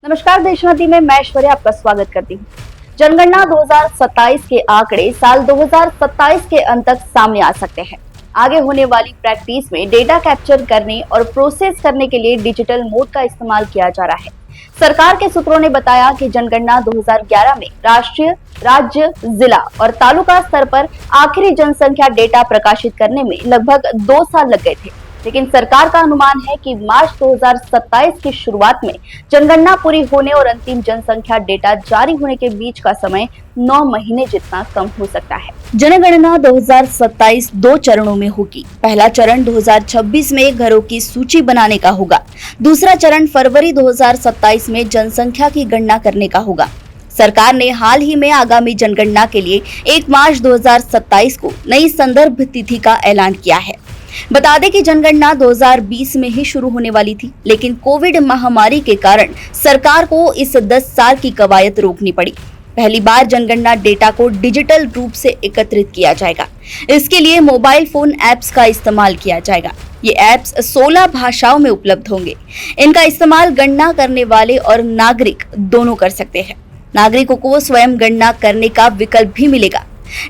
नमस्कार, देशमती में मैं ऐश्वर्या आपका स्वागत करती हूँ। जनगणना 2027 के आंकड़े साल 2027 के अंत तक सामने आ सकते हैं। आगे होने वाली प्रैक्टिस में डेटा कैप्चर करने और प्रोसेस करने के लिए डिजिटल मोड का इस्तेमाल किया जा रहा है। सरकार के सूत्रों ने बताया कि जनगणना 2011 में राष्ट्रीय, राज्य, जिला और तालुका स्तर पर आखिरी जनसंख्या डेटा प्रकाशित करने में लगभग 2 साल लग गए थे, लेकिन सरकार का अनुमान है कि मार्च 2027 की शुरुआत में जनगणना पूरी होने और अंतिम जनसंख्या डेटा जारी होने के बीच का समय 9 महीने जितना कम हो सकता है। जनगणना 2027 2 चरणों में होगी। पहला चरण 2026 में घरों की सूची बनाने का होगा। दूसरा चरण फरवरी 2027 में जनसंख्या की गणना करने का होगा। सरकार ने हाल ही में आगामी जनगणना के लिए 1 मार्च 2027 को नई संदर्भ तिथि का ऐलान किया है। बता दें कि जनगणना 2020 में ही शुरू होने वाली थी, लेकिन कोविड महामारी के कारण सरकार को इस 10 साल की कवायद रोकनी पड़ी। पहली बार जनगणना डेटा को डिजिटल रूप से एकत्रित किया जाएगा। इसके लिए मोबाइल फोन ऐप्स का इस्तेमाल किया जाएगा। ये ऐप्स 16 भाषाओं में उपलब्ध होंगे। इनका इस्तेमाल गणना करने वाले और नागरिक दोनों कर सकते हैं। नागरिकों को स्वयं गणना करने का विकल्प भी मिलेगा।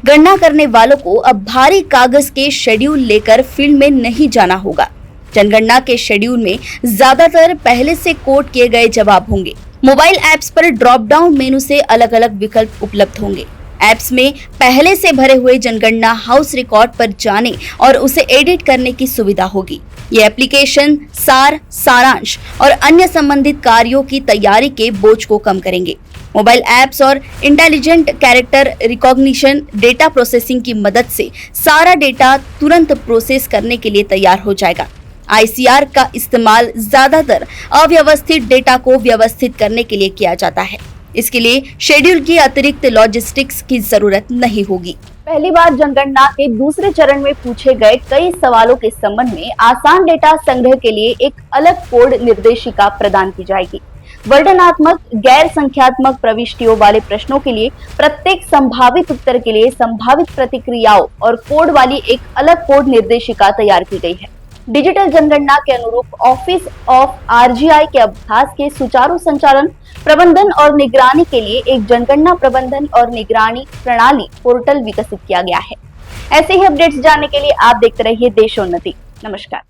गणना करने वालों को अब भारी कागज के शेड्यूल लेकर फील्ड में नहीं जाना होगा। जनगणना के शेड्यूल में ज्यादातर पहले से कोड किए गए जवाब होंगे। मोबाइल ऐप्स पर ड्रॉप डाउन मेनू से अलग अलग विकल्प उपलब्ध होंगे। ऐप्स में पहले से भरे हुए जनगणना हाउस रिकॉर्ड पर जाने और उसे एडिट करने की सुविधा होगी। ये एप्लीकेशन सार, सारांश और अन्य संबंधित कार्यों की तैयारी के बोझ को कम करेंगे। मोबाइल ऐप्स और intelligent character recognition data processing की मदद से सारा डेटा तुरंत प्रोसेस करने के लिए तैयार हो जाएगा। आईसीआर का इस्तेमाल ज्यादातर अव्यवस्थित डेटा को व्यवस्थित करने के लिए किया जाता है। इसके लिए शेड्यूल की अतिरिक्त लॉजिस्टिक्स की जरूरत नहीं होगी। पहली बार जनगणना के दूसरे चरण में पूछे गए कई सवालों के संबंध में आसान डेटा संग्रह के लिए एक अलग कोड निर्देशिका प्रदान की जाएगी। वर्णनात्मक, गैर संख्यात्मक प्रविष्टियों वाले प्रश्नों के लिए प्रत्येक संभावित उत्तर के लिए संभावित प्रतिक्रियाओं और कोड वाली एक अलग कोड निर्देशिका तैयार की गई है। डिजिटल जनगणना के अनुरूप ऑफिस ऑफ आरजीआई के अभ्यास के सुचारू संचालन, प्रबंधन और निगरानी के लिए एक जनगणना प्रबंधन और निगरानी प्रणाली पोर्टल विकसित किया गया है। ऐसे ही अपडेट्स जानने के लिए आप देखते रहिए देशोन्नति। नमस्कार।